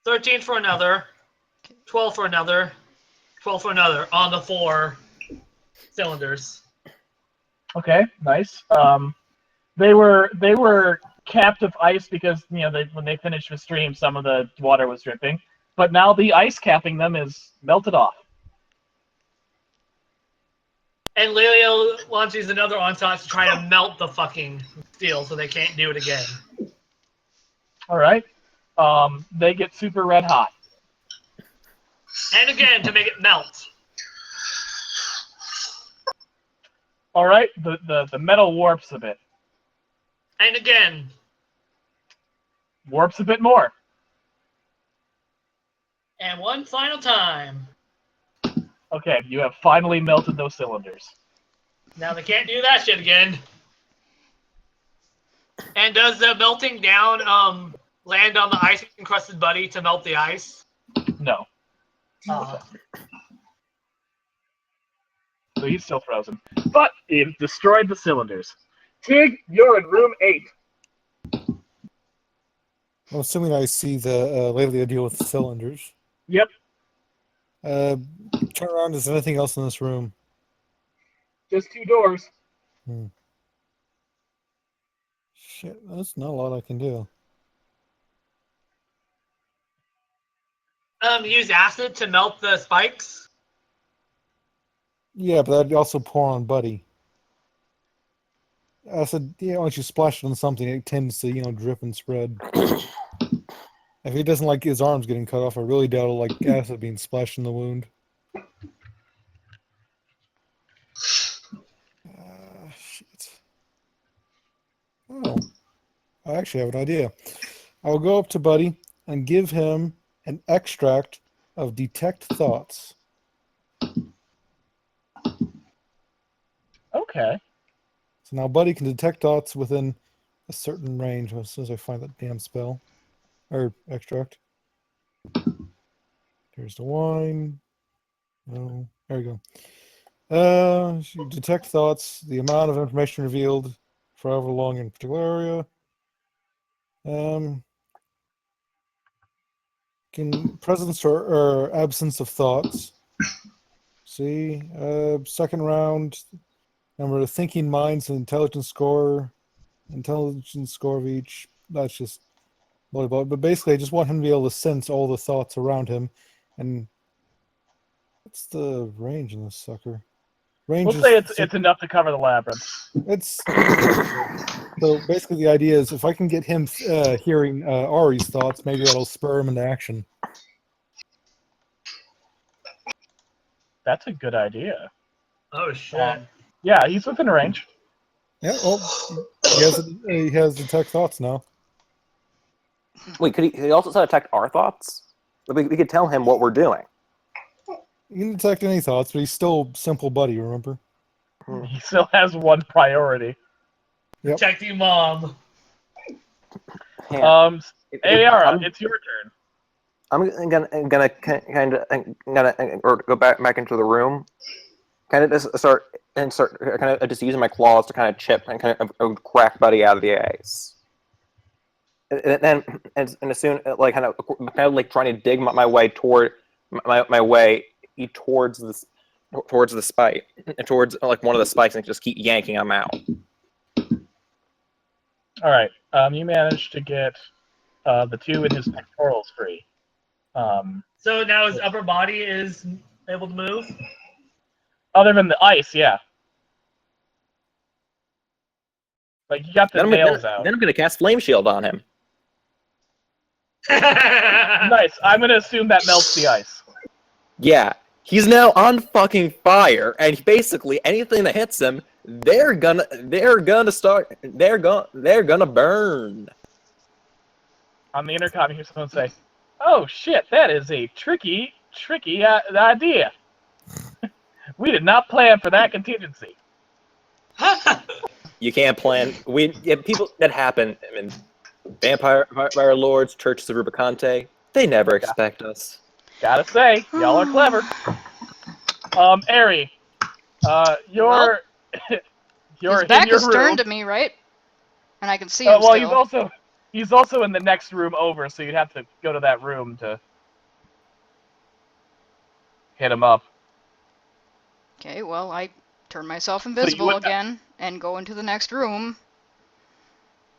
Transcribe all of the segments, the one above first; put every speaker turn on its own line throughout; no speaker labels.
13 for another, 12 for another, 12 for another on the 4 cylinders.
Okay, nice. They were capped of ice because when they finished the stream, some of the water was dripping. But now the ice capping them is melted off.
And Lelio launches another onslaught to try to melt the fucking steel so they can't do it again.
All right. They get super red hot.
And again to make it melt.
All right. The metal warps a bit.
And again.
Warps a bit more.
And one final time.
Okay, you have finally melted those cylinders.
Now they can't do that shit again. And does the melting down land on the ice-encrusted buddy to melt the ice?
No. So he's still frozen. But it destroyed the cylinders. Tig, you're in room 8.
I'm assuming I see the Lelia deal with the cylinders.
Yep.
Turn around. Is there anything else in this room?
Just 2 doors.
Shit, that's not a lot I can do.
Use acid to melt the spikes.
Yeah, but that'd also pour on Buddy. Acid, once you splash it on something, it tends to, drip and spread. If he doesn't like his arms getting cut off, I really doubt it'll like acid being splashed in the wound. Shit. Oh, I actually have an idea. I'll go up to Buddy and give him an extract of Detect Thoughts.
Okay.
So now Buddy can detect thoughts within a certain range as soon as I find that damn spell. Or extract. Here's the wine. Oh, there we go. You detect thoughts, the amount of information revealed for however long in a particular area. Presence or absence of thoughts. See, second round. Number of thinking minds and intelligence score of each. That's just volleyball. But basically, I just want him to be able to sense all the thoughts around him. And what's the range in this sucker? Range
we'll say it's enough to cover the labyrinth.
It's so basically the idea is if I can get him hearing Ari's thoughts, maybe that'll spur him into action.
That's a good idea.
Oh shit!
Yeah, he's within range.
Yeah. Oh, he has detect thoughts now.
Wait, could he also detect our thoughts? We could tell him what we're doing.
You can detect any thoughts, but he's still simple Buddy, remember?
He still has one priority.
Yep.
Protecting mom.
Yeah.
Ayara, it's your turn.
I'm gonna go back into the room, kind of just start kind of just using my claws to kind of chip and kind of crack Buddy out of the ice. And as soon like kind of like trying to dig my way toward my way towards the spike, towards like one of the spikes, and just keep yanking them out.
All right. You managed to get the 2 in his pectorals free.
So now his upper body is able to move?
Other than the ice, yeah. Like, you got the nails out.
Then I'm going to cast Flame Shield on him.
Nice. I'm going to assume that melts the ice.
Yeah. He's now on fucking fire, and basically anything that hits him, they're gonna burn.
On the intercom, you hear someone say, "Oh shit, that is a tricky idea. We did not plan for that contingency."
You can't plan. People that happen. I mean, vampire lords, churches of Rubicante, they never expect us.
Gotta say, y'all are clever. Ari, you're
his
in
back
your
is
room.
turned to me, right? And I can see him
Well,
still.
he's also He's also in the next room over, so you'd have to go to that room to hit him up.
Okay, well, I turn myself
you
invisible
would-
again and go into the next room.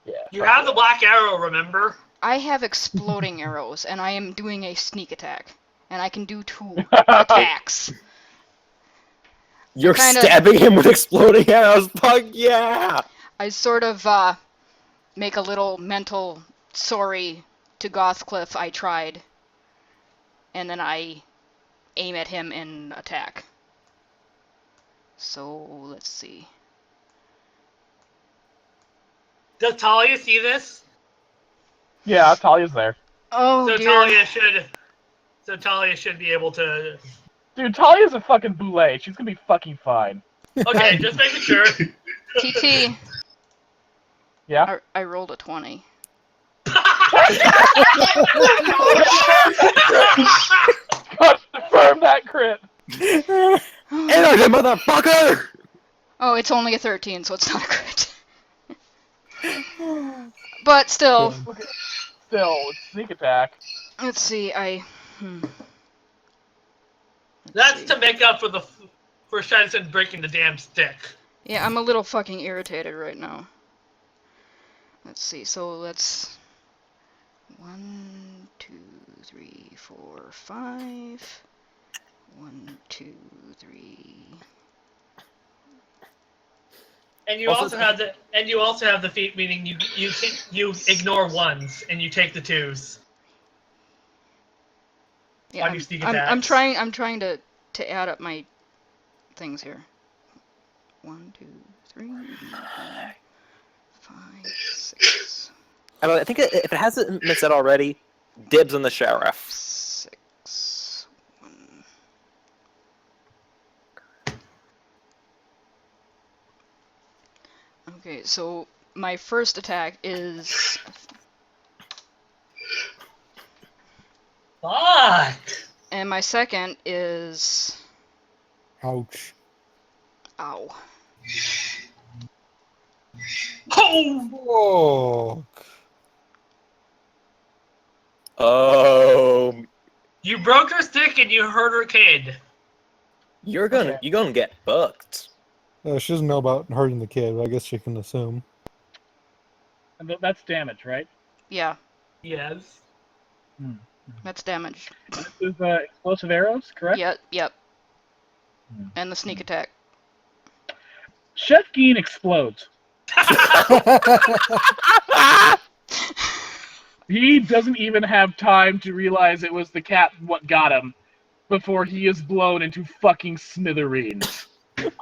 Yeah.
You have the black arrow, remember?
I have exploding arrows, and I am doing a sneak attack. And I can do 2 attacks.
You're
Kinda-
stabbing him with exploding arrows. Fuck yeah!
I sort of make a little mental sorry to Gothcliff I tried. And then I aim at him and attack. So, let's see.
Does Talia see this?
Yeah, Talia's there.
Oh,
So
dear.
Talia should be able to.
Dude, Talia's a fucking boule. She's gonna be fucking fine.
Okay, just making sure.
TT,
Yeah?
I rolled a 20.
Confirm that crit!
Energy, motherfucker!
Oh, it's only a 13, so it's not a crit. But still,
Still, it's sneak attack.
let's see,
That's to make up for Shenson breaking the damn stick.
Yeah, I'm a little fucking irritated right now. Let's see, so let's... 1, 2, 3, 4, 5... 1, 2, 3...
And you also have the feat, meaning you ignore ones and you take the 2s.
Yeah,
On your sneak
I'm
attacks.
trying to add up my things here. 1, 2, 3, 4, 5, 6.
I think if it hasn't been said already, dibs on the sheriff.
6, 1. Okay, so my first attack is
Fuck!
and my second is
Ouch.
ow.
Oh!
Fuck.
Oh,
You broke her stick and you hurt her kid.
you're gonna get fucked.
She doesn't know about hurting the kid, but I guess she can assume.
And that's damage, right?
Yeah,
Yes.
that's damage.
This is explosive arrows, correct?
Yep.
Hmm.
And the sneak attack.
Chef Geen explodes. He doesn't even have time to realize it was the cat what got him before he is blown into fucking smithereens.
Do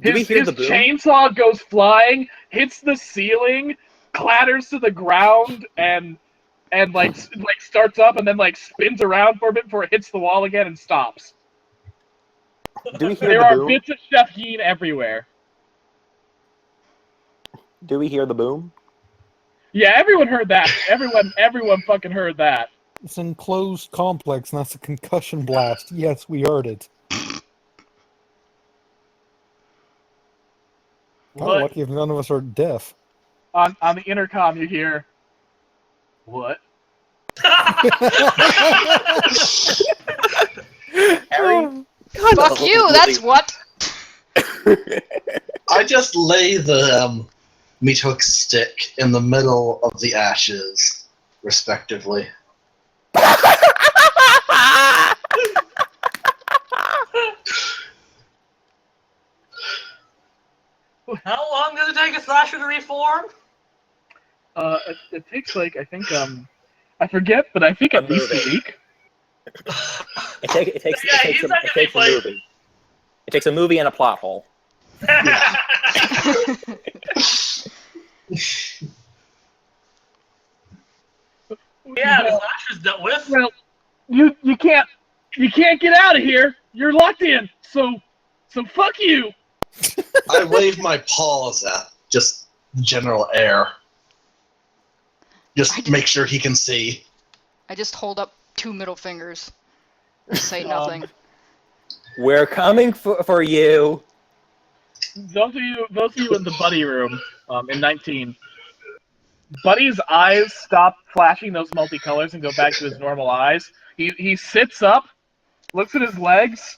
we
His
hear the boom?
chainsaw goes flying, hits the ceiling, clatters to the ground, and like starts up and then like spins around for a bit before it hits the wall again and stops.
Do we hear
There
the
are
boom?
bits of Chef Geen everywhere.
Do we hear the boom?
Yeah, everyone heard that. Everyone fucking heard that.
It's an enclosed complex, and that's a concussion blast. Yes, we heard it. Kind of
What?
lucky if none of us are deaf.
On the intercom, you hear, "What?"
Harry?
Fuck you, that's what!
I just lay the meat hook stick in the middle of the ashes, respectively.
How long does it take a slasher to reform?
It takes like I think I forget, but I think at least a week.
It takes
Yeah, he's not gonna be
a movie. It takes a movie and a plot hole.
Yeah, the slasher's dealt with.
Well, you can't get out of here. You're locked in. So fuck you.
I wave my paws at just general air. Just make sure he can see.
I just hold up 2 middle fingers. Say nothing.
We're coming for you.
Those of you in the buddy room in 19. Buddy's eyes stop flashing those multicolors and go back to his normal eyes. He sits up, looks at his legs,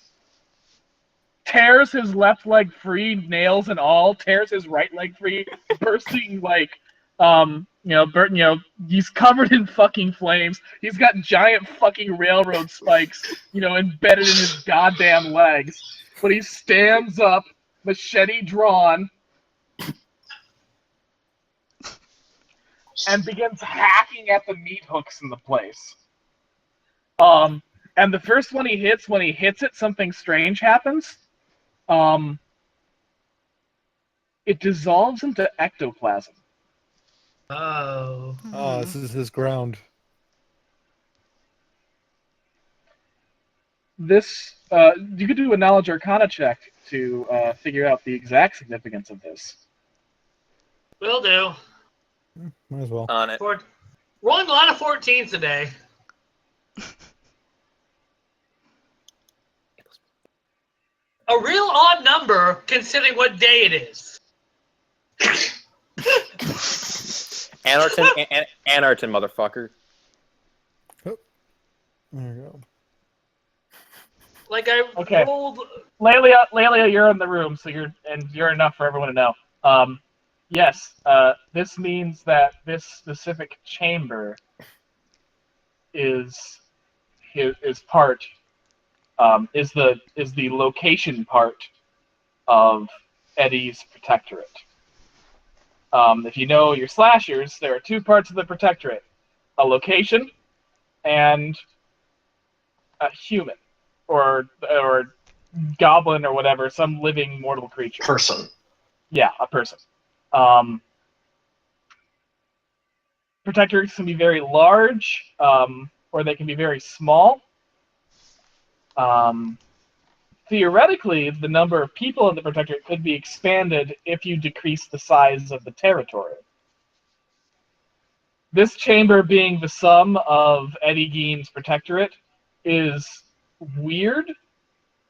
tears his left leg free, nails and all, tears his right leg free, bursting like, he's covered in fucking flames. He's got giant fucking railroad spikes, embedded in his goddamn legs. But he stands up, machete drawn, and begins hacking at the meat hooks in the place. And the first one he hits, when he hits it, something strange happens. It dissolves into ectoplasm.
Oh.
Oh, this is his ground.
This, you could do a knowledge arcana check to figure out the exact significance of this.
Will do.
Might as well.
On it.
Rolling a lot of 14s today. A real odd number considering what day it is.
Anarton, motherfucker.
There you go.
Like I
Okay.
rolled.
Lelia, you're in the room, so you're enough for everyone to know. Yes, this means that this specific chamber is part is the location part of Eddie's protectorate. If you know your slashers, there are two parts of the protectorate: a location and a human, or goblin or whatever, some living mortal creature.
Person.
Yeah, a person. Protectorates can be very large, or they can be very small. Theoretically, the number of people in the protectorate could be expanded if you decrease the size of the territory. This chamber being the sum of Eddie Gein's protectorate is weird,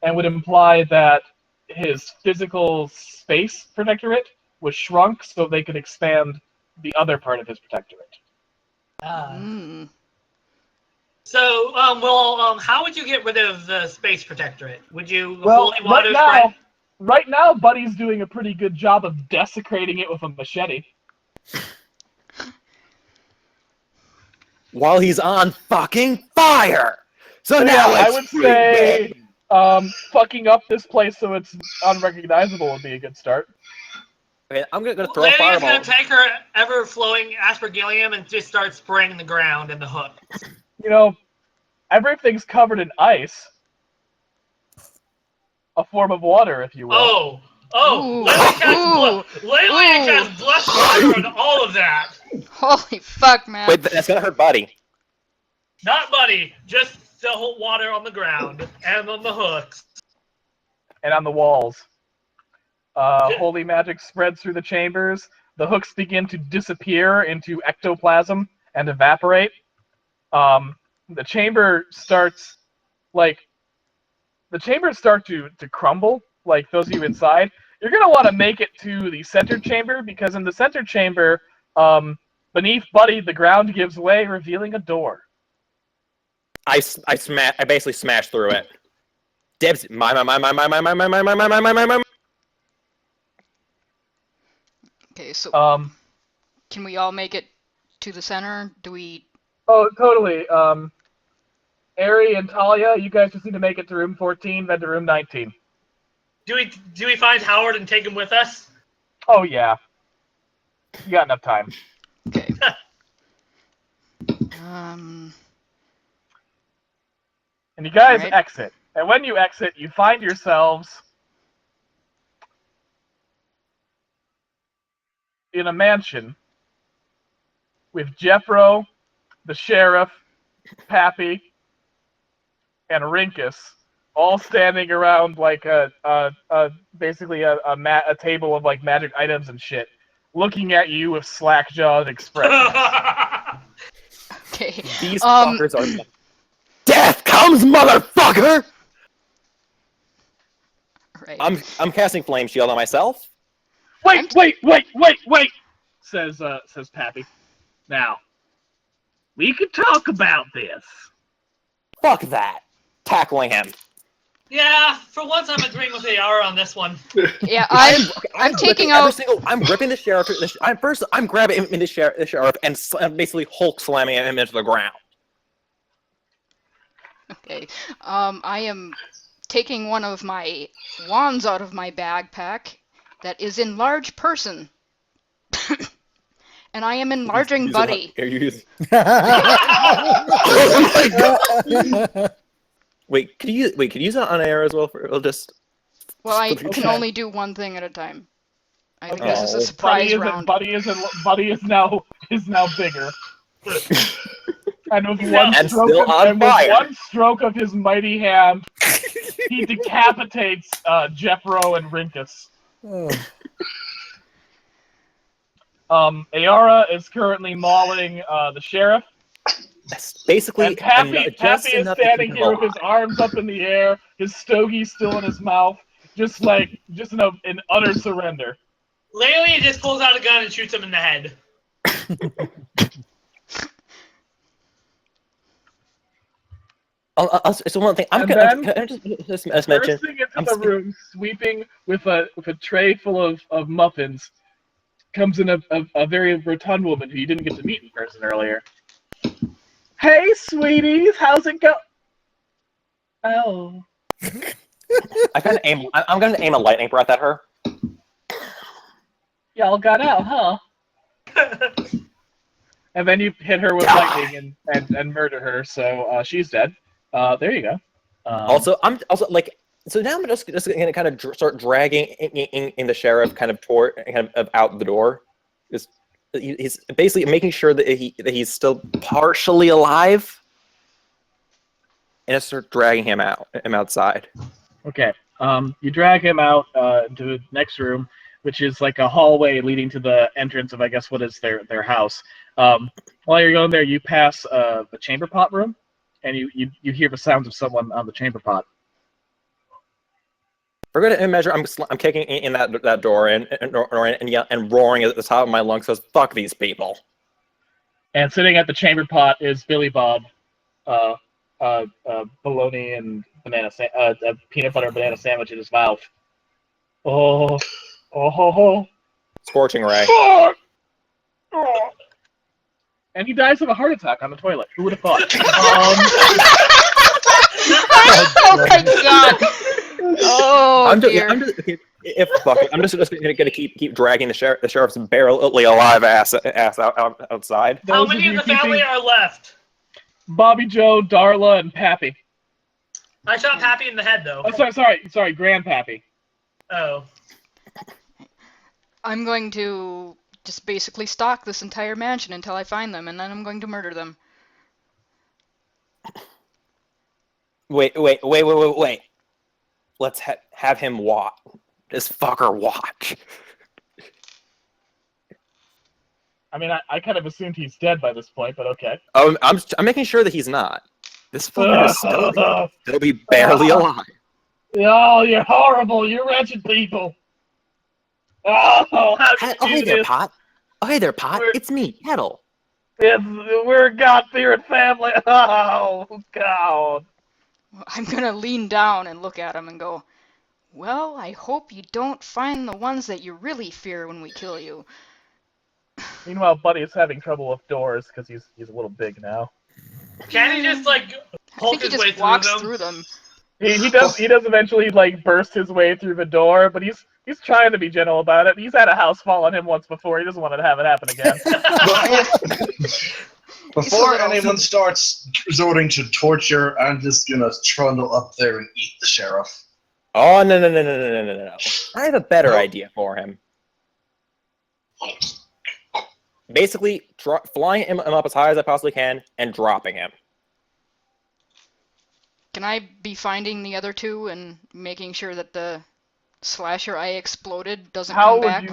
and would imply that his physical space protectorate was shrunk so they could expand the other part of his protectorate.
So, how would you get rid of the space protectorate? Would you
Well,
holy water spread?
right now, Buddy's doing a pretty good job of desecrating it with a machete.
While he's on fucking fire! So now
I
it's
would
free
say
game.
fucking up this place so it's unrecognizable would be a good start.
Okay, I'm gonna throw a
Lydia's
fireball.
gonna take her ever-flowing aspergillium and just start spraying the ground and the hook.
Everything's covered in ice. A form of water, if you will.
Oh! Lydia casts blessed water on all of that.
Holy fuck, man.
Wait, that's gonna hurt Buddy.
Not Buddy, just the whole water on the ground and on the hooks.
And on the walls. Holy magic spreads through the chambers. The hooks begin to disappear into ectoplasm and evaporate. The chamber starts, to crumble, like those of you inside. You're going to want to make it to the center chamber, because in the center chamber, beneath Buddy, the ground gives way, revealing a door.
I basically smashed through it. Dibs. My.
Okay, so can we all make it to the center? Do we?
Oh, totally. Ari and Talia, you guys just need to make it to room 14, then to room 19.
Do we find Howard and take him with us?
Oh, yeah. You got enough time.
Okay.
And you guys
Right.
exit. And when you exit, you find yourselves in a mansion with Jeffro, the sheriff, Pappy, and Rinkus all standing around like basically a table of like magic items and shit, looking at you with slack-jawed expressions.
Okay.
These fuckers are. Death comes, motherfucker!
Right.
I'm casting flame shield on myself.
Wait! Says Pappy. Now, we could talk about this.
Fuck that. Tackling him.
Yeah, for once I'm agreeing with AR on this one.
Yeah, I'm taking
ripping
out.
I'm ripping the sheriff. I'm grabbing him in the sheriff and basically Hulk slamming him into the ground.
Okay. I am taking one of my wands out of my backpack that is enlarge person. And I am enlarging Buddy.
Wait, could you use it on air as well? It'll just.
Well, I
Okay.
can only do one thing at a time. I think
Okay.
this is a surprise round.
Buddy is now bigger. And with
And still on fire.
with one stroke of his mighty hand, he decapitates Jeffro and Rinkus. Ayara is currently mauling the sheriff.
Basically,
And Pappy is standing here with his arms up in the air, his stogie still in his mouth, just in utter surrender.
Laylee just pulls out a gun and shoots him in the head.
So one thing, I'm just mention.
Bursting into the room, sweeping with a tray full of muffins, comes in a very rotund woman who you didn't get to meet in person earlier. Hey, sweeties, how's it go? Oh.
I'm gonna aim a lightning breath at her.
Y'all got out, huh? And then you hit her with lightning and murder her, so she's dead. There you go.
I'm just gonna kind of start dragging in the sheriff kind of out the door. He's basically making sure that he's still partially alive, and I start dragging him outside.
Okay. You drag him out into the next room, which is like a hallway leading to the entrance of, I guess, what is their house. While you're going there, you pass the chamber pot room, and you hear the sounds of someone on the chamber pot.
For good measure, I'm kicking in that door and roaring at the top of my lungs, says, "Fuck these people!"
And sitting at the chamber pot is Billy Bob, bologna and a peanut butter banana sandwich in his mouth. Oh.
Scorching ray.
And he dies of a heart attack on the toilet. Who would have thought?
Oh my god! Oh dear.
I'm just gonna keep dragging the sheriff's barely alive ass outside.
How many of the family are left?
Bobby Joe, Darla, and Pappy.
I shot Pappy in the head, though.
Oh, sorry, Grandpappy.
Oh.
I'm going to just basically stalk this entire mansion until I find them, and then I'm going to murder them.
Wait. Let's have him watch. This fucker watch.
I mean, I kind of assumed he's dead by this point, but okay.
I'm making sure that he's not. This fucker is still be barely alive.
Oh, you're horrible. You're wretched people. Oh, how did you do
hey there,
this?
Pot. Oh, hey there, Pot. It's me, Kettle.
We're a God-fearing family. Oh, God.
I'm gonna lean down and look at him and go, well, I hope you don't find the ones that you really fear when we kill you.
Meanwhile, Buddy is having trouble with doors because he's a little big now.
Can he just, like,
I
Hulk
think he
his way
just walks
through them?
through them.
He does eventually, like, burst his way through the door, but he's trying to be gentle about it. He's had a house fall on him once before. He doesn't want to have it happen again.
Before anyone starts resorting to torture, I'm just gonna trundle up there and eat the sheriff.
Oh, no. I have a better idea for him. Basically, flying him up as high as I possibly can and dropping him.
Can I be finding the other two and making sure that the slasher I exploded doesn't come back?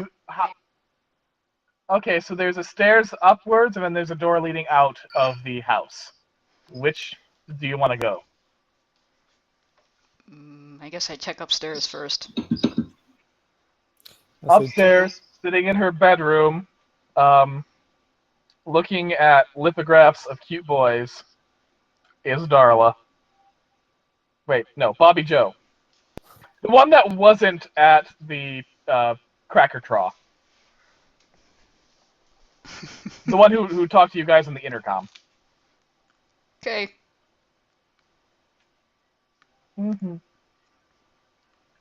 Okay, so there's a stairs upwards, and then there's a door leading out of the house. Which do you want to go?
I guess I check upstairs first.
Upstairs, sitting in her bedroom, looking at lithographs of cute boys, is Darla. Wait, no, Bobby Joe. The one that wasn't at the Cracker Trough. The one who talked to you guys on the intercom.
Okay.
Mm-hmm.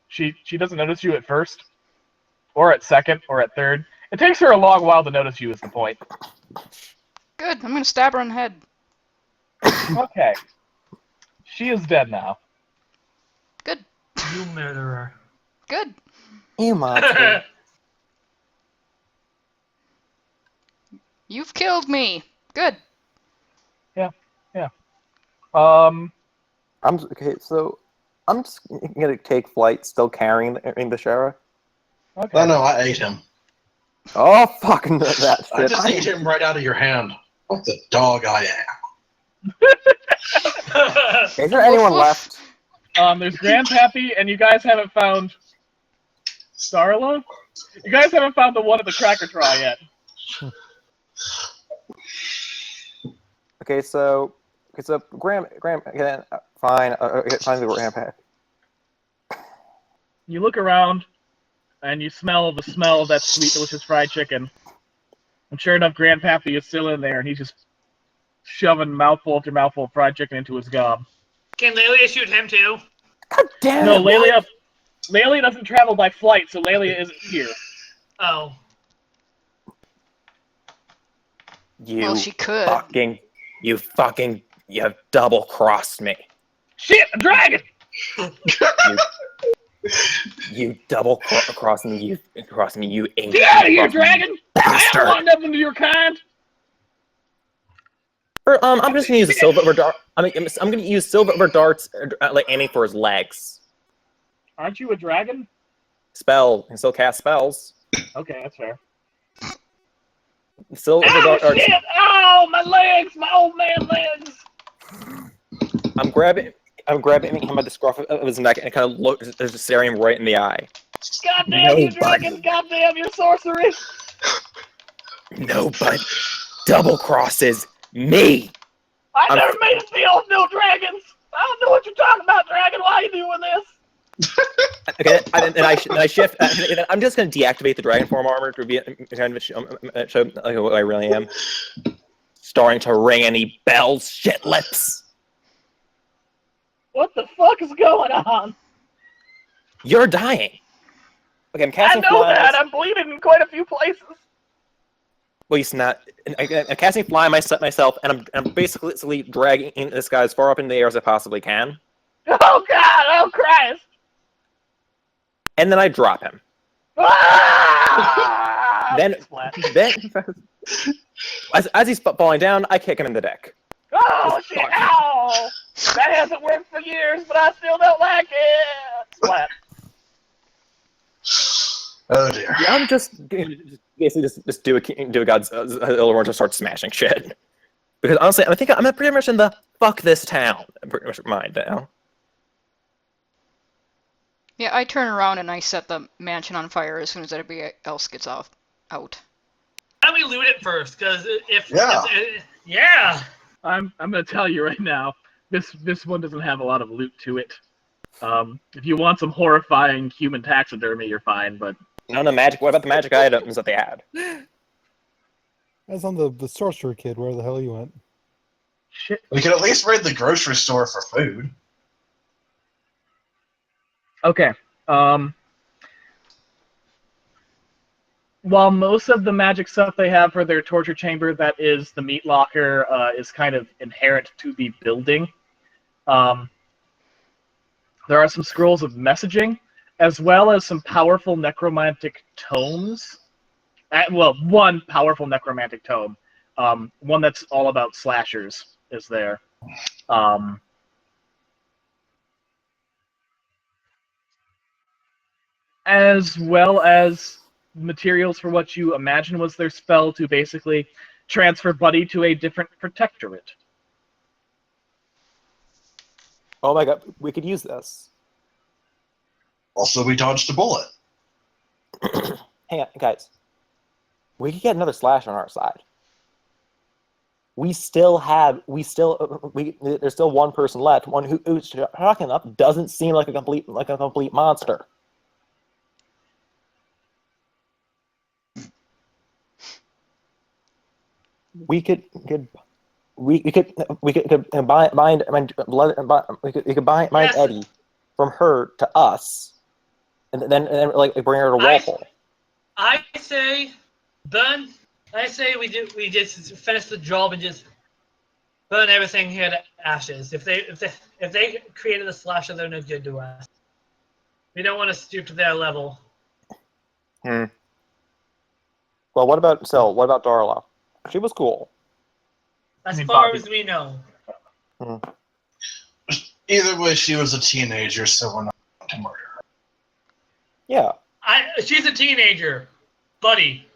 She doesn't notice you at first, or at second, or at third. It takes her a long while to notice you, is the point.
Good. I'm gonna stab her in the head.
Okay. She is dead now.
Good.
You murderer.
Good.
You monster.
You've killed me. Good.
Yeah.
Okay, so I'm just gonna take flight, still carrying the sheriff.
Okay.
Oh no, I ate him.
Oh fuck that
I
shit!
just ate him right out of your hand. What the dog I am.
Is there anyone
Woof, woof.
left?
There's Grandpappy, and you guys haven't found Starla? You guys haven't found the one at the Cracker Trough yet.
Okay, so Graham, okay, fine, fine, the Grandpa.
You look around, and you smell the smell of that sweet, delicious fried chicken. And sure enough, Grandpappy is still in there, and he's just shoving mouthful after mouthful of fried chicken into his gob.
Can Lelia shoot him too?
God damn
No,
it!
Lelia doesn't travel by flight, so Lelia isn't here.
Oh.
You
Well, she could.
you double crossed me.
Shit, a dragon!
You double crossed me. You ancient.
Get out of here, dragon!
bastard!
I don't want nothing to your kind.
I'm just gonna use a silver dart. I'm gonna use silver darts, like aiming for his legs.
Aren't you a dragon?
Spell. Can still cast spells.
Okay, that's fair.
Silver
Oh,
darts.
shit! Oh, my legs! My old man legs!
I'm grabbing him by the scruff of his neck and kind of just staring him right in the eye.
Goddamn you, dragon! Goddamn your sorcery!
No, but double crosses me.
I never made a deal with no dragons! I don't know what you're talking about, dragon! Why are you doing this?
Okay, and I shift. I'm just going to deactivate the dragon form armor to be kind of show who I really am. Starting to ring any bells, shit lips.
What the fuck is going on?
You're dying. Okay, I'm
I
casting
know
flies.
that! I'm bleeding in quite a few places!
Well, he's not. I'm casting fly myself, and I'm basically dragging this guy as far up in the air as I possibly can.
Oh god! Oh Christ!
And then I drop him.
Ah!
Then as he's falling down, I kick him in the dick.
Oh shit! Ow! That hasn't worked for years, but I still don't like it! Splat.
Oh dear.
Yeah, I'm just basically just do a God's Illiron to start smashing shit. Because honestly, I think I'm pretty much in the fuck this town pretty much mind now.
Yeah, I turn around and I set the mansion on fire as soon as everybody else gets out.
How do we loot it first? Because
Yeah.
yeah.
I'm gonna tell you right now, this one doesn't have a lot of loot to it. If you want some horrifying human taxidermy, you're fine, but
No magic. What about the magic items that they had?
That's on the sorcerer kid. Where the hell you went?
shit.
We could at least raid the grocery store for food.
Okay. While most of the magic stuff they have for their torture chamber, that is the meat locker, is kind of inherent to the building. There are some scrolls of messaging, as well as some powerful necromantic tomes. Well, one powerful necromantic tome. One that's all about slashers is there. As well as materials for what you imagine was their spell to basically transfer Buddy to a different protectorate.
Oh my god, we could use this.
Also, we dodged a bullet.
Hang on, guys. We could get another slash on our side. there's still one person left. One who's shocking enough doesn't seem like a complete monster. We could bind
Yes.
Eddie from her to us, and then like bring her to Walpole.
I say we just finish the job and just burn everything here to ashes. If they created a slasher, they're no good to us. We don't want to stoop to their level.
Well, what about Darla? She was cool.
As
mean,
far
Bobby.
as we know.
Either way, she was a teenager, so we're not going to murder her.
Yeah.
She's a teenager, buddy.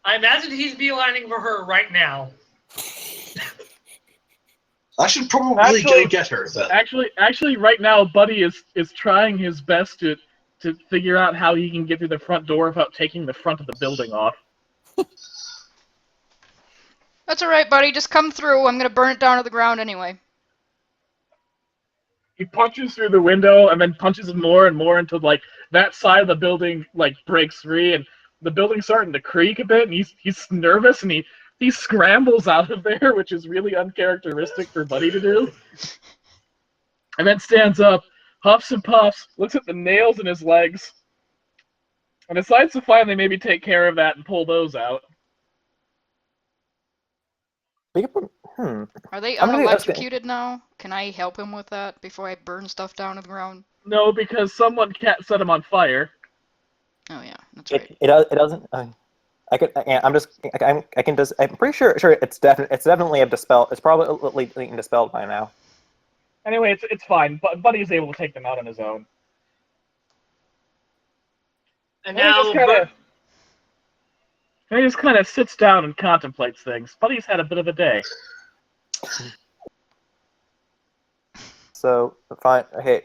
I imagine he's beelining for her right now.
I should probably go get her then.
Actually, right now, Buddy is trying his best to figure out how he can get through the front door without taking the front of the building off.
That's alright, buddy. Just come through. I'm gonna burn it down to the ground anyway.
He punches through the window and then punches more and more until like that side of the building like breaks free and the building's starting to creak a bit and he's nervous and he scrambles out of there, which is really uncharacteristic for Buddy to do. And then stands up, huffs and puffs, looks at the nails in his legs, and decides to finally maybe take care of that and pull those out.
Are they unelectrocuted now? Can I help him with that before I burn stuff down to the ground?
No, because someone can't set him on fire.
Oh yeah, that's right.
It doesn't. I'm pretty sure it's definitely a dispel. It's probably dispelled by now.
Anyway, it's fine. But Buddy's able to take them out on his own.
And
He
now,
just kind of sits down and contemplates things. Buddy's had a bit of a day.
So fine. Okay.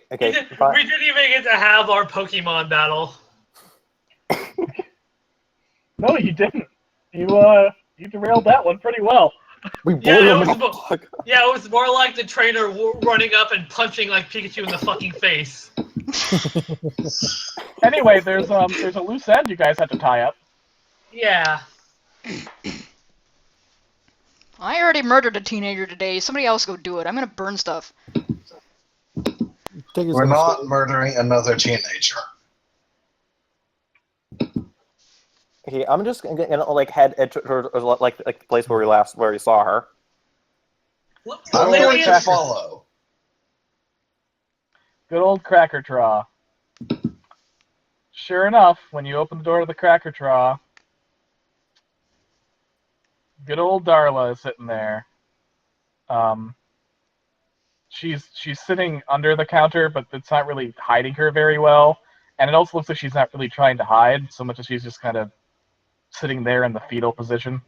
Fine.
we didn't even get to have our Pokemon battle.
No, you didn't. You derailed that one pretty well.
We blew him.
It was more like the trainer running up and punching like Pikachu in the fucking face.
Anyway, there's a loose end you guys have to tie up.
Yeah.
I already murdered a teenager today. Somebody else go do it. I'm gonna burn stuff.
We're not murdering another teenager.
Okay, I'm just gonna like head towards like the place where we saw her.
I'm going to follow.
Good old Cracker Traw. Sure enough, when you open the door to the Cracker Traw, good old Darla is sitting there. She's sitting under the counter, but it's not really hiding her very well. And it also looks like she's not really trying to hide so much as she's just kind of sitting there in the fetal position.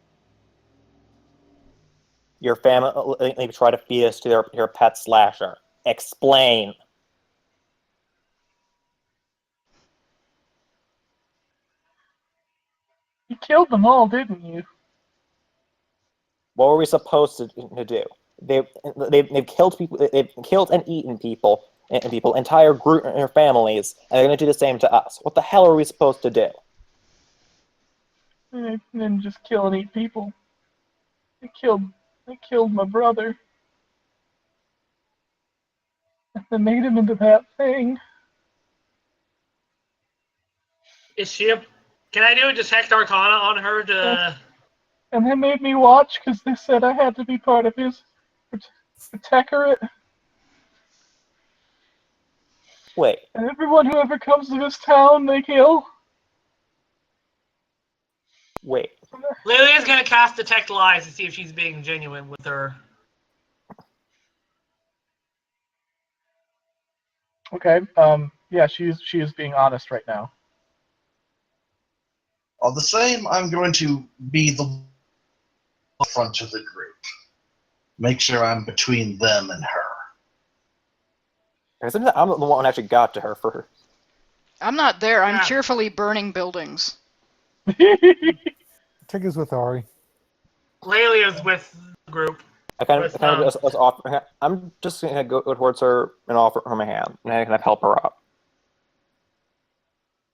Your family try to feed us to your pet slasher. Explain.
You killed them all, didn't you?
What were we supposed to do? They've killed people. They've killed and eaten people, entire group, and their families, and they're going to do the same to us. What the hell are we supposed to do?
They didn't just kill and eat people. They killed my brother. They made him into that thing.
Is she Can I do a detect Arcana on her to...
And they made me watch because they said I had to be part of his protectorate.
Wait.
And everyone who ever comes to this town, they kill.
Wait.
Lilia's gonna cast Detect Lies to see if she's being genuine with her.
Okay. Yeah, she is being honest right now.
All the same, I'm going to be the front of the group. Make sure I'm between them and her.
I'm the one who actually got to her first.
I'm not there. I'm
Yeah.
cheerfully burning buildings.
Take us with Ari.
Lelia's with the group.
I kind
With,
of just offer. I'm just gonna go towards her and offer her my hand, and I kind of help her up.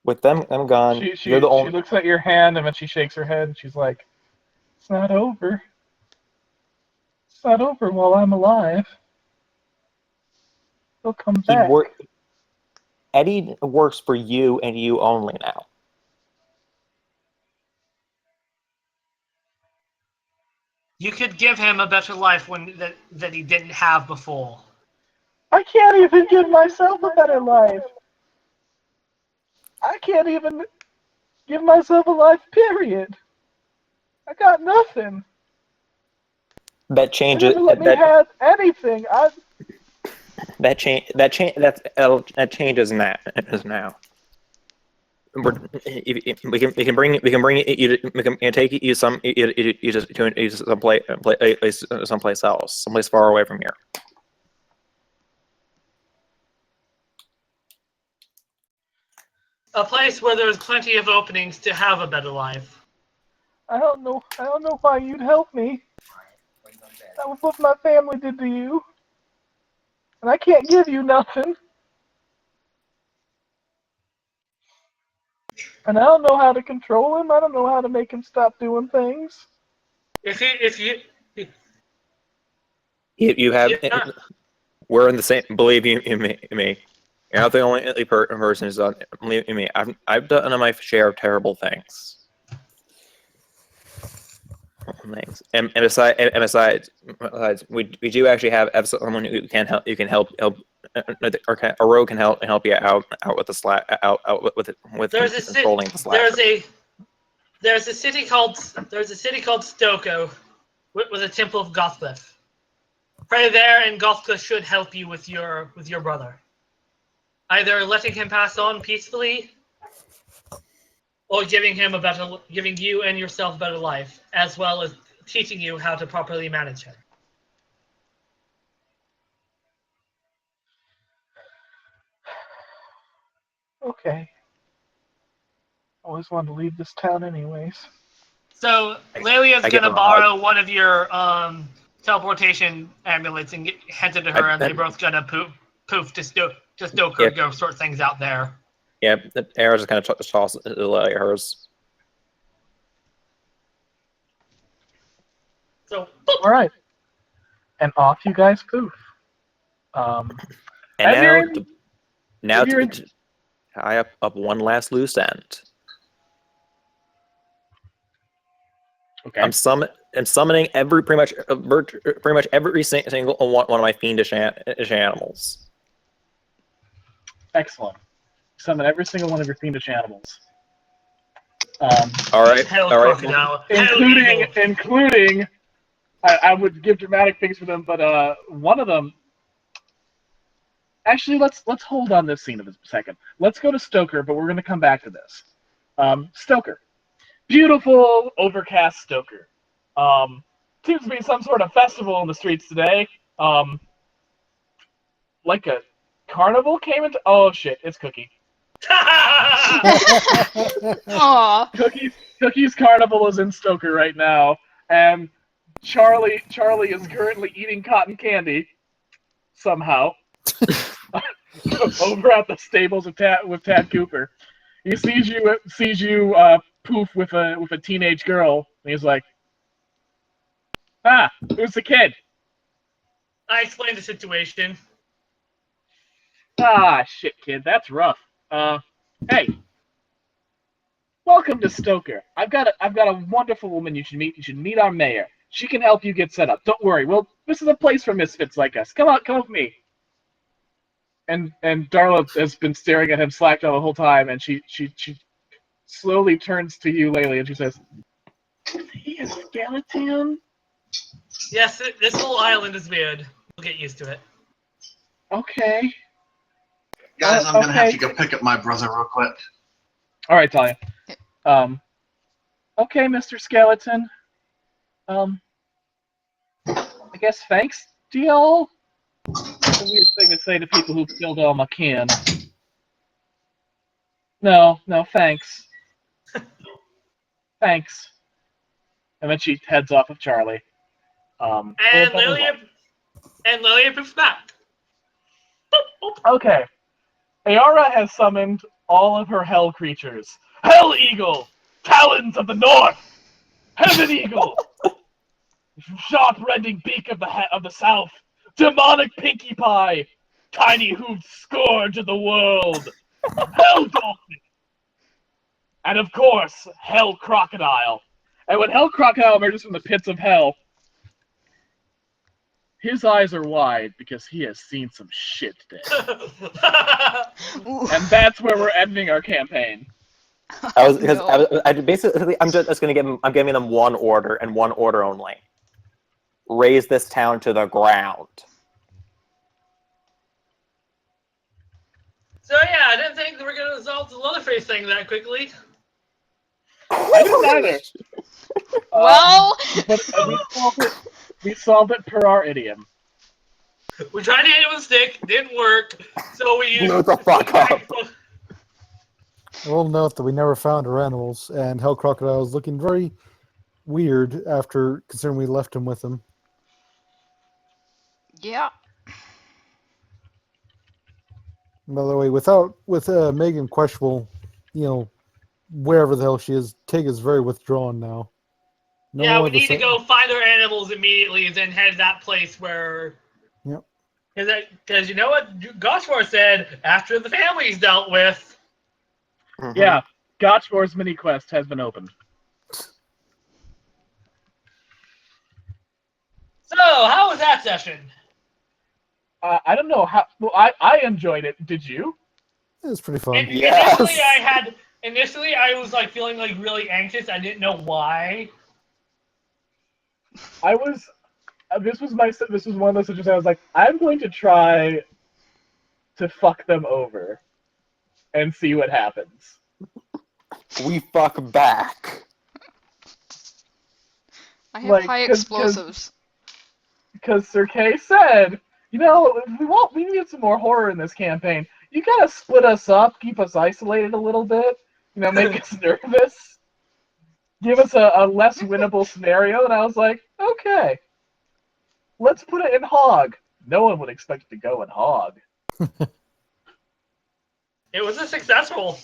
With them, I'm gone.
She
You're the only.
looks at your hand and then she shakes her head and she's like, "It's not over. It's not over while I'm alive. He'll come back."
Eddie works for you and you only now.
You could give him a better life that he didn't have before.
I can't even give myself a better life. I can't even give myself a life, period. I got nothing.
That
They
changes.
never let me have anything.
That changes now. We can bring you. We can take you to someplace else, someplace far away from here.
A place where there's plenty of openings to have a better life.
I don't know why you'd help me. That was what my family did to you. And I can't give you nothing. And I don't know how to control him. I don't know how to make him stop doing things.
If
You have.
Yeah.
We're in the same. Believe you me. You're not the only person who's done. Believe me. I've done my share of terrible things. And besides, we do actually have someone who can help. You can help or rogue can help you out with the with controlling the slasher.
There's a city called Stoko with a temple of Gothcliff. Pray there, and Gothcliff should help you with your brother. Either letting him pass on peacefully, or giving you and yourself a better life, as well as teaching you how to properly manage him.
Okay. Always wanted to leave this town anyways.
So Lelia's gonna borrow one of your teleportation amulets and hand it to her, and they're both gonna poof to Stoker go sort things out there.
Yeah, the arrows just kind of toss hers.
So
all right, and off you guys poof.
And now to tie up one last loose end.
Okay.
I'm summoning pretty much every single one of my fiendish animals.
Excellent. Summon every single one of your fiendish animals.
All right.
Crocodile.
Including, I would give dramatic things for them, but one of them. Actually, let's hold on this scene a second. Let's go to Stoker, but we're going to come back to this. Stoker, beautiful overcast Stoker. Seems to be some sort of festival in the streets today. Like a carnival came into. Oh shit! It's Cookie.
Aw.
Cookie's carnival is in Stoker right now, and Charlie is currently eating cotton candy somehow over at the stables with Tad Cooper. He sees you poof with a teenage girl, and he's like, "Ah, who's the kid?"
I explained the situation.
Ah, shit, kid, that's rough. Hey, welcome to Stoker. I've got a wonderful woman you should meet. You should meet our mayor. She can help you get set up. Don't worry. Well, this is a place for misfits like us. Come with me. And Darla has been staring at him slacked out the whole time, and she slowly turns to you, Laylee, and she says, "Is he a skeleton?"
Yes, this whole island is weird. We'll get used to it.
Okay.
Guys, I'm gonna have to go pick up my brother real quick.
All right, Talia. Okay, Mr. Skeleton. I guess thanks to y'all. It's a weird thing to say to people who've killed all my kin. No, thanks. Thanks. And then she heads off with Charlie.
And
that was
Lilia poofs back. Boop, boop.
all. Okay. Ayara has summoned all of her hell creatures. Hell Eagle! Talons of the North! Heaven Eagle! Sharp-rending beak of the South! Demonic Pinkie Pie! Tiny hoofed scourge of the world! Hell Dolphin! And of course, Hell Crocodile. And when Hell Crocodile emerges from the pits of hell, his eyes are wide because he has seen some shit today.
Ooh.
And that's where we're ending our campaign.
I'm just gonna give them. I'm giving them one order and one order only. Raise this town to the ground.
So yeah, I didn't think we were gonna resolve the Leatherface thing that quickly.
I didn't either.
Well,
But we solved it per our idiom.
We tried to hit it with a stick, didn't work, so we used.
Move the fuck up.
I will note that we never found our animals, and Hell Crocodile is looking very weird after considering we left him with him.
yeah.
By the way, with Megan questionable, wherever the hell she is, Tig is very withdrawn now. No
Yeah,
more
we
of the
need to
same-
go find our animals immediately and then head to that place where.
Yep.
Because you know what Goshmore said after the family's dealt with.
Mm-hmm.
Yeah, Gotchmore's mini quest has been opened.
So, how was that session?
I don't know how. Well, I enjoyed it. Did you?
It was pretty fun.
Yes.
Initially, I was like feeling like really anxious. I didn't know why.
I was. This was one of those situations. I was like, I'm going to try to fuck them over and see what happens.
We fuck back.
I have
Like,
high
'cause-
explosives.
Because Sir Kay said, we need some more horror in this campaign. You gotta split us up, keep us isolated a little bit, make us nervous, give us a less winnable scenario. And I was like, okay, let's put it in Hog. No one would expect it to go in Hog.
It was a successful.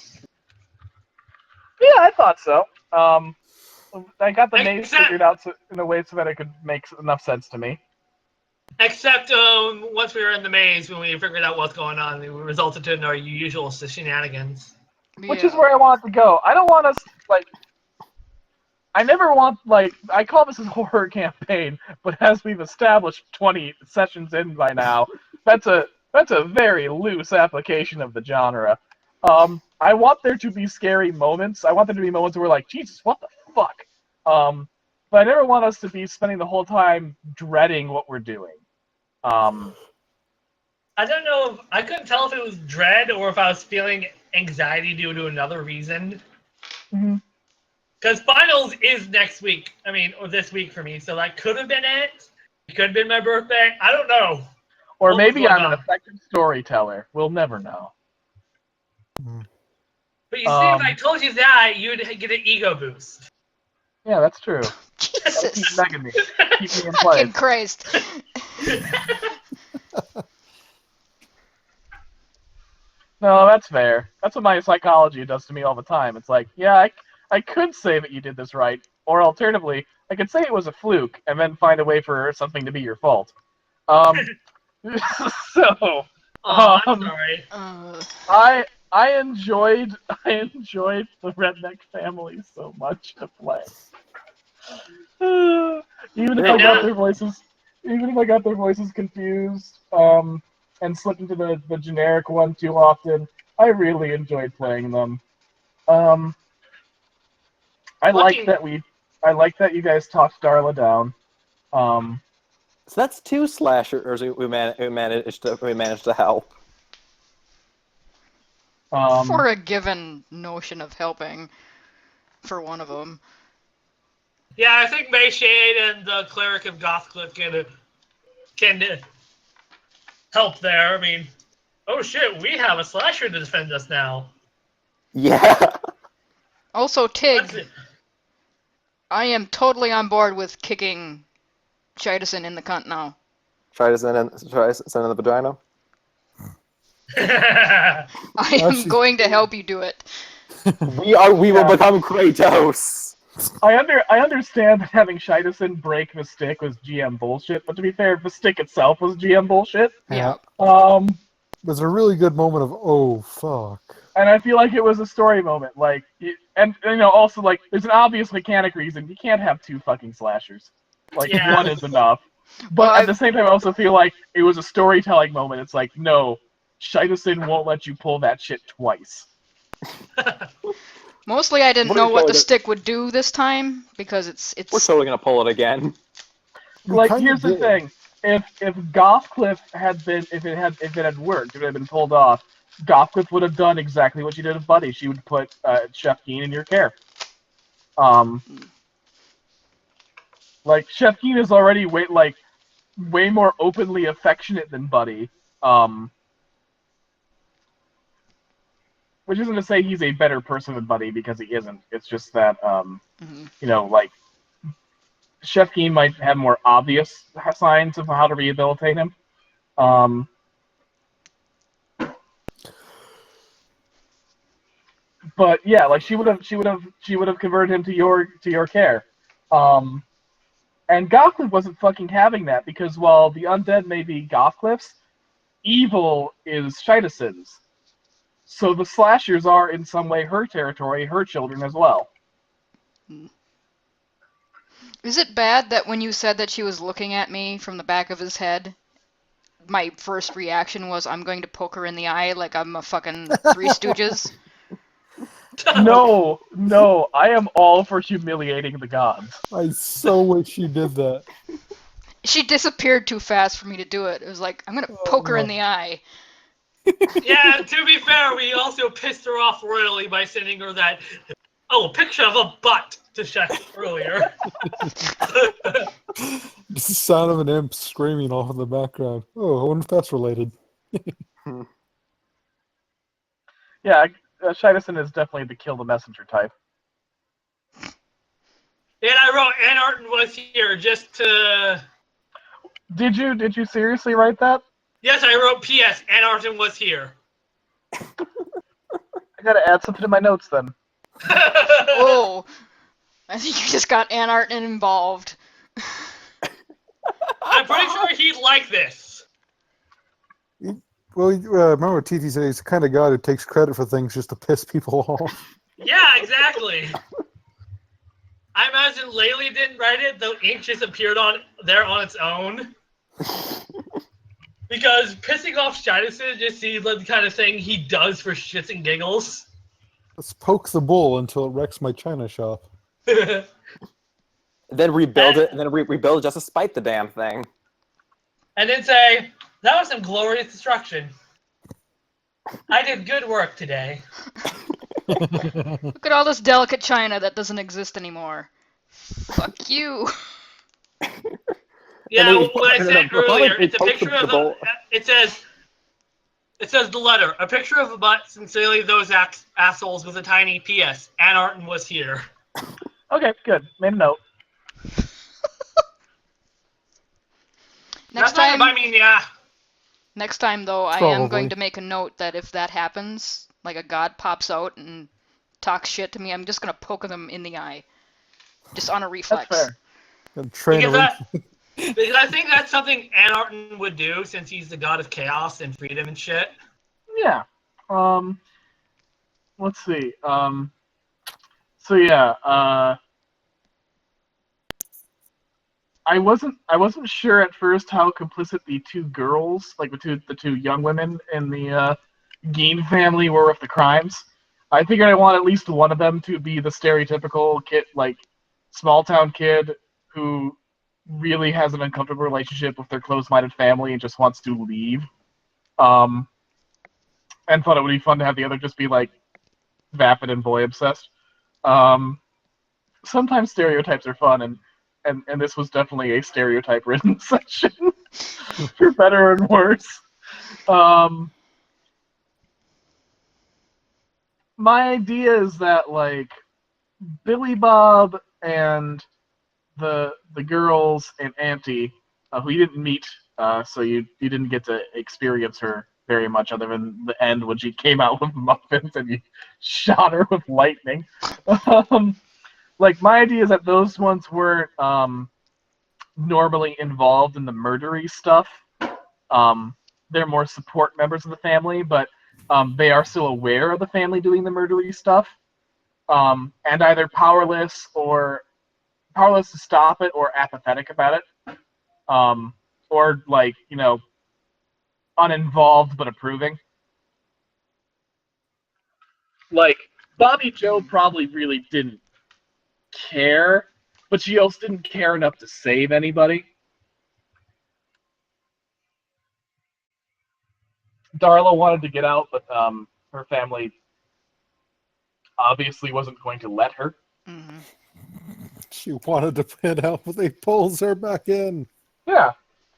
Yeah, I thought so. I got the maze
Except-
figured out in a way so that it could make enough sense to me.
Except once we were in the maze, when we figured out what's going on, it resulted in our usual shenanigans.
Which is where I want it to go. I don't want us, I never want, I call this a horror campaign, but as we've established 20 sessions in by now, that's a very loose application of the genre. I want there to be scary moments. I want there to be moments where we're like, Jesus, what the fuck? But I never want us to be spending the whole time dreading what we're doing.
I don't know. I couldn't tell if it was dread or if I was feeling anxiety due to another reason.
Mhm.
Because finals is next week. Or this week for me. So that could have been it. It could have been my birthday. I don't know.
Or
What
maybe
was going
I'm an
on?
effective storyteller. We'll never know.
But you see, if I told you that, you'd get an ego boost.
Yeah, that's true. Keep
Jesus.
negging me. Keep me in
Fucking
place.
Christ.
No, that's fair. That's what my psychology does to me all the time. It's like, yeah, I could say that you did this right, or alternatively, I could say it was a fluke and then find a way for something to be your fault. So,
Oh, I'm sorry.
I enjoyed the Redneck Family so much to play. Even if I got their voices confused, and slipped into the generic one too often, I really enjoyed playing them. I like that you guys talked Darla down.
So that's 2 slashers we managed to help.
For a given notion of helping, for one of them.
Yeah, I think Mayshade and the Cleric of Gothcliff can help there. Oh shit, we have a slasher to defend us now.
Yeah.
Also,
That's
Tig.
it.
I am totally on board with kicking Shidison in the cunt now.
Try to send in the vagina.
I am
Actually-
going to help you do it.
We will become Kratos.
I understand that having Shidison break the stick was GM bullshit, but to be fair, the stick itself was GM bullshit.
Yeah.
Um,
It was a really good moment of, oh, fuck.
and I feel like it was a story moment. Like, and you know, also like, there's an obvious mechanic reason you can't have 2 fucking slashers. Like,
Yeah.
1 is enough. But
Well,
at the same time, I also feel like it was a storytelling moment. It's like, no, Shidison won't let you pull that shit twice.
Mostly I didn't
We're
know what
totally
the
gonna-
stick would do this time, because
We're totally gonna pull it again.
We
Like,
kinda
here's the
did.
thing: if Gothcliff had been, if it had worked, if it had been pulled off, Gothcliff would have done exactly what she did with Buddy. She would put Chef Keen in your care. Like Chef Keen is already way more openly affectionate than Buddy. Which isn't to say he's a better person than Buddy, because he isn't. It's just that
Mhm.
you know, like, Chef Keen might have more obvious signs of how to rehabilitate him. But yeah, like she would have converted him to your care. And Gothcliff wasn't fucking having that, because while the undead may be Gothcliff's, evil is Shidason's. So the slashers are in some way her territory, her children as well.
Is it bad that when you said that she was looking at me from the back of his head, my first reaction was I'm going to poke her in the eye like I'm a fucking Three Stooges?
No, I am all for humiliating the gods.
I so wish you did that.
She disappeared too fast for me to do it. It was like, I'm gonna poke her in the eye.
Yeah, to be fair, we also pissed her off royally by sending her that picture of a butt to Chef earlier.
Just the sound of an imp screaming off in the background. Oh, I wonder if that's related.
Yeah, Shidison is definitely the kill the messenger type.
And I wrote Ann Arden was here just to...
Did you seriously write that?
Yes, I wrote P.S. Ann Arden was here.
I gotta add something to my notes then.
Whoa. I think you just got Ann Arden involved.
I'm pretty sure he'd like this.
Well, remember what TT said, he's the kind of guy who takes credit for things just to piss people off.
Yeah, exactly. I imagine Laylee didn't write it, though ink just appeared on there on its own. Because pissing off Shidison just seems like the kind of thing he does for shits and giggles.
Let's poke the bull until it wrecks my china shop.
And
Then rebuild it, and then rebuild it just to spite the damn thing.
then say, that was some glorious destruction. I did good work today.
Look at all this delicate china that doesn't exist anymore. Fuck you.
Yeah,
And then
what I said earlier, it's a
poke
picture
the
of
bowl.
it says the letter, a picture of a butt, sincerely those assholes with a tiny P.S. Ann Arden was here.
Okay, good. Made a note.
Next
That's not
time,
by me, yeah.
next time though, I am
Probably.
going to make a note that if that happens, like a god pops out and talks shit to me, I'm just gonna poke them in the eye. Just on a reflex.
That's fair.
And train
Because I think that's something Ann Arden would do, since he's the god of chaos and freedom and shit.
Yeah. Let's see. So yeah. I wasn't sure at first how complicit the 2 girls, like the two young women in the Geen family, were with the crimes. I figured I want at least one of them to be the stereotypical kid, like small town kid who really has an uncomfortable relationship with their close-minded family and just wants to leave. And thought it would be fun to have the other just be like vapid and boy obsessed. Sometimes stereotypes are fun, and this was definitely a stereotype-ridden session, for better and worse. My idea is that, like, Billy Bob and the girls and Auntie, who you didn't meet, so you didn't get to experience her very much, other than the end when she came out with muffins and you shot her with lightning. Like, my idea is that those ones weren't normally involved in the murdery stuff. They're more support members of the family, but they are still aware of the family doing the murdery stuff, and either powerless to stop it or apathetic about it, or like, uninvolved but approving. Like, Bobby Joe probably really didn't care, but she also didn't care enough to save anybody. Darla wanted to get out, but her family obviously wasn't going to let her.
Mm-hmm.
She wanted to pin out, but they pulls her back in.
Yeah.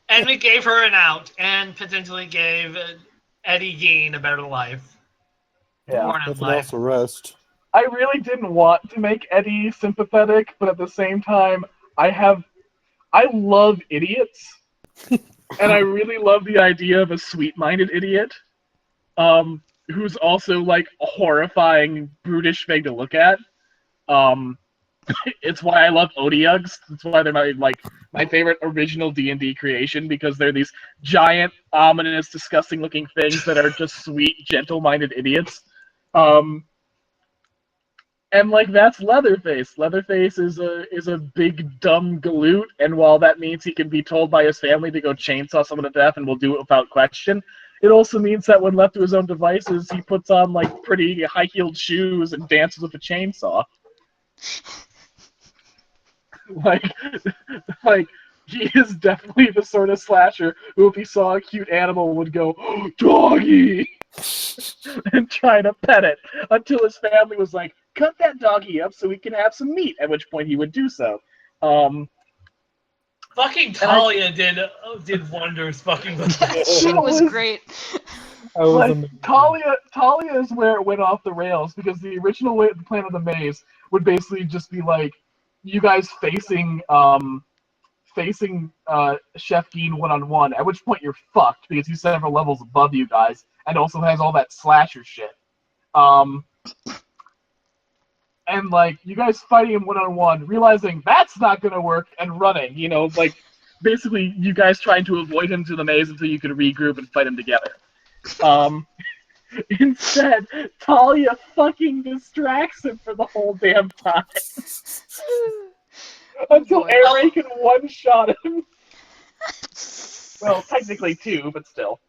And we gave her an out, and potentially gave Eddie Gein a better life.
Yeah.
Born in
Nothing
life.
else to rest.
I really didn't want to make Eddie sympathetic, but at the same time, I love idiots, and I really love the idea of a sweet-minded idiot, who's also like a horrifying, brutish thing to look at. It's why I love Odiugs. That's why they're my favorite original D&D creation, because they're these giant, ominous, disgusting-looking things that are just sweet, gentle-minded idiots. And like, that's Leatherface. Leatherface is a big dumb galoot, and while that means he can be told by his family to go chainsaw someone to death and will do it without question, it also means that when left to his own devices, he puts on like pretty high-heeled shoes and dances with a chainsaw. like he is definitely the sort of slasher who, if he saw a cute animal, would go, "Oh, doggy!" and try to pet it, until his family was like, "Cut that doggy up so we can have some meat," at which point he would do so.
Fucking Talia did wonders fucking with
That
that.
shit was great.
Talia is where it went off the rails, because the original plan of the maze would basically just be like, you guys facing Chef Dean one-on-one, at which point you're fucked, because he's several levels above you guys, and also has all that slasher shit. And like, you guys fighting him one-on-one, realizing that's not gonna work, and running, like, basically you guys trying to avoid him to the maze until you could regroup and fight him together. Instead, Talia fucking distracts him for the whole damn time. Until
boy.
Aerie can one-shot him. Well, technically two, but still.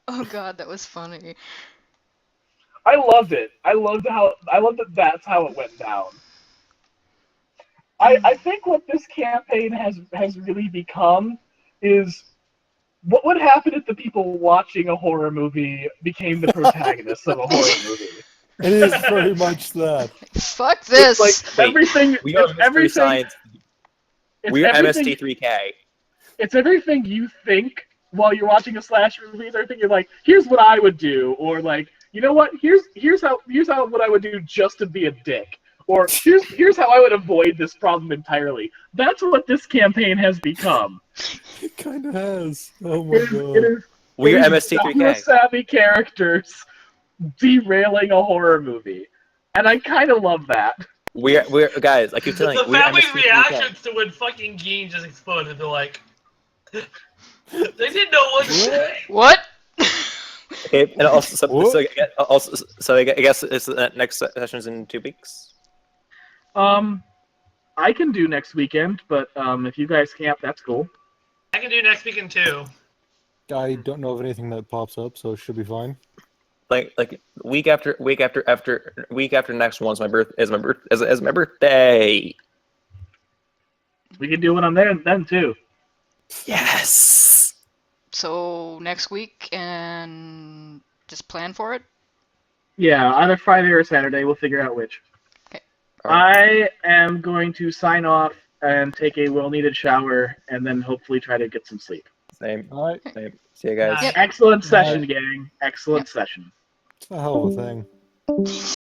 Oh god, that was funny.
I loved it. I loved that that's how it went down. I think what this campaign has really become is, what would happen if the people watching a horror movie became the protagonists of a horror movie?
It is very much that.
Fuck this!
It's like everything.
We are
It's
Mystery
everything.
Science. We are
everything-
MST3K.
It's everything you think while you're watching a slasher movie. It's everything you're like, here's what I would do, or like, you know what? Here's how what I would do just to be a dick, or here's how I would avoid this problem entirely. That's what this campaign has become.
It kind of has. Oh my god.
It is
We are
genre
MST3K.
savvy characters derailing a horror movie, and I kind of love that.
We're guys. I keep telling you,
The
we're
family's
MST3K.
reactions to when fucking Gein just exploded, they're like, they didn't know what to say.
What?
Okay, and also,
What?
so I guess it's next session's in 2 weeks.
I can do next weekend, but if you guys camp, that's cool.
I can do next weekend too.
I don't know of anything that pops up, so it should be fine.
Like week after next one's my birthday.
We can do one on there then too.
Yes.
So next week, and just plan for it?
Yeah, either Friday or Saturday. We'll figure out which. I am going to sign off and take a well-needed shower, and then hopefully try to get some sleep.
Same.
All right.
Same. See you guys.
Yep.
Excellent session, gang. Excellent session.
It's a hell of a thing.